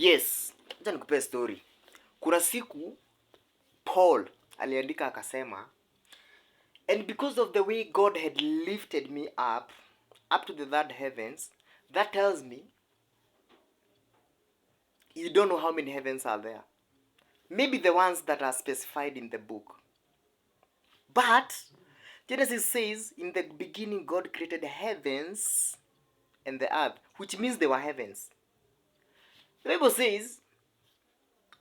Yes, acha nikupe story. Kuna siku Paul aliandika akasema, and because of the way God had lifted me up to the third heavens, that tells me you don't know how many heavens are there. Maybe the ones that are specified in the book. But Genesis says, in the beginning God created the heavens and the earth, which means they were heavens. The Bible says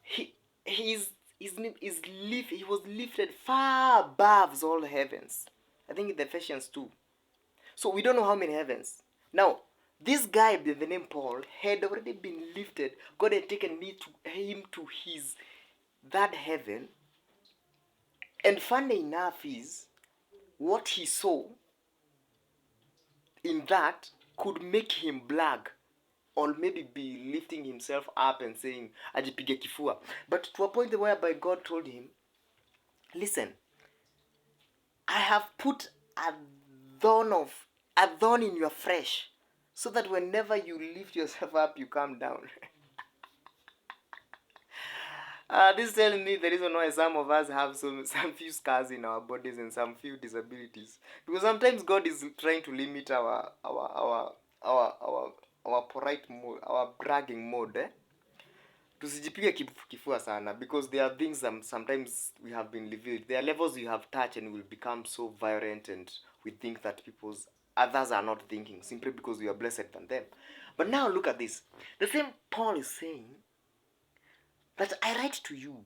he was lifted far above all heavens. I think in Ephesians 2. So we don't know how many heavens. Now, this guy by the name Paul had already been lifted. God had taken him to his that heaven. And funny enough is what he saw in that could make him brag or maybe be lifting himself up and saying ajipige kifua, but to a point whereby God told him, listen, I have put a thorn in your flesh, so that whenever you lift yourself up you come down. This is telling me the reason why some of us have some few scars in our bodies and some few disabilities, because sometimes God is trying to limit our polite mode, our bragging mode, tusijipige kifua sana, because there are things sometimes we have been revealed. There are levels you have touched and will become so violent, and we think that others are not thinking simply because we are blessed than them. But now look at this. The same Paul is saying that I write to you.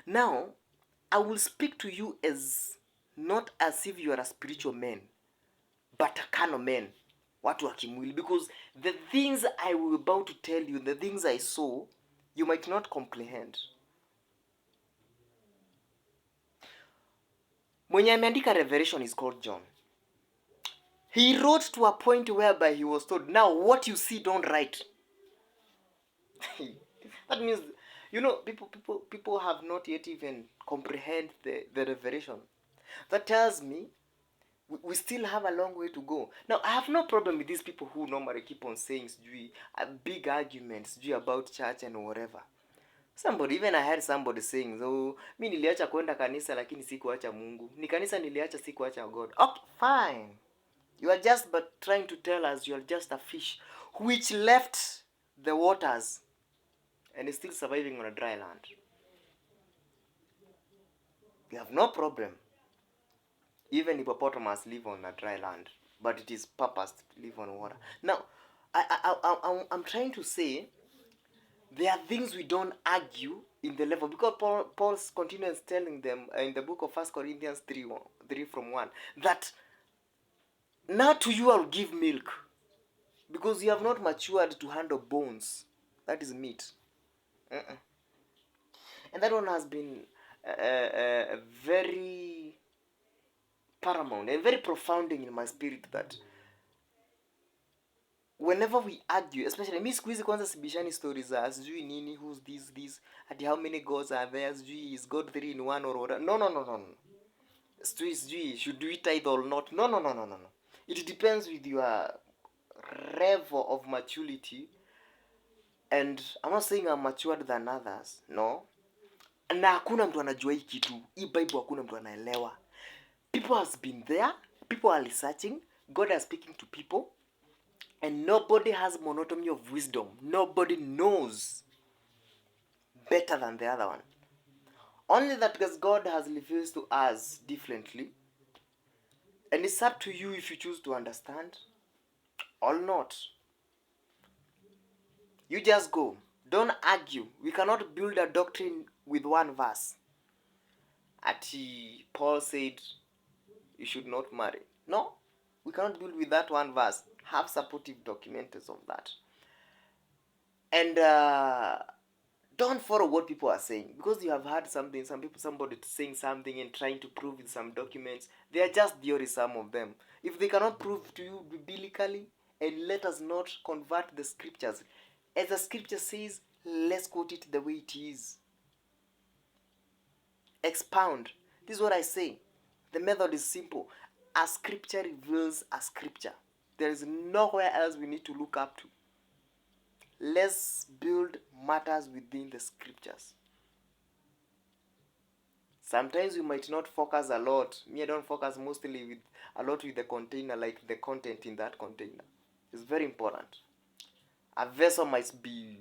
Now, I will speak to you as not as if you are a spiritual man, but a carnal man. Watu wa kimwili, because the things I will about to tell you, the things I saw, you might not comprehend. Mwenye ameandika Revelation is called John. He wrote to a point whereby he was told, now what you see, don't write. That means, people have not yet even comprehend the revelation. That tells me we still have a long way to go. Now, I have no problem with these people who normally keep on saying big arguments about church and whatever. Even I heard somebody saying, so, mi niliacha kwenda kanisa lakini sikuacha Mungu. Ni kanisa niliacha, sikuacha God. Okay, fine. You are just but trying to tell us you are just a fish which left the waters and is still surviving on a dry land. You have no problem. Even hippopotamus live on a dry land, but it is purposed to live on water. Now, I'm trying to say there are things we don't argue in the level, because Paul continues telling them in the book of 1 Corinthians 3 from 1 that now to you I'll give milk, because you have not matured to handle bones. That is meat. And that one has been very paramount and very profounding in my spirit, that whenever we argue, especially me siku hizi kwanza sibishani stories za sijui nini, who's this ati how many gods are there, sijui is God 3 in 1 or whatever. No. Sijui should we tithe or not. No. It depends with your level of maturity, and I'm not saying I'm matured than others, no. Na hakuna mtu anajua hii kitu, hii Bible hakuna mtu anaelewa. People has been there, people are researching, God is speaking to people, and nobody has monotony of wisdom. Nobody knows better than the other one. Only that because God has revealed to us differently, and it's up to you if you choose to understand or not. You just go. Don't argue. We cannot build a doctrine with one verse. Paul said you should not marry. No, we cannot build with that one verse. Have supportive documents of that. And don't follow what people are saying, because you have heard somebody saying something and trying to prove with some documents. They are just theories, some of them. If they cannot prove to you biblically, and let us not convert the scriptures. As the scripture says, let's quote it the way it is. Expound. This is what I say. The method is simple. A scripture reveals a scripture. There is nowhere else we need to look up to. let's build matters within the scriptures. Sometimes we might not focus a lot. Me, I don't focus mostly with a lot with the container, like the content in that container. It's very important. A vessel might be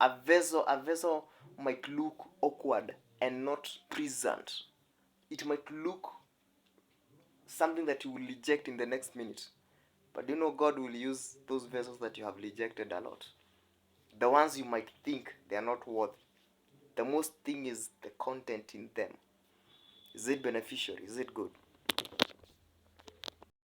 a vessel might look awkward and not present. It might look something that you will reject in the next minute. But God will use those vessels that you have rejected a lot. The ones you might think they are not worthy. The most thing is the content in them. Is it beneficial? Is it good?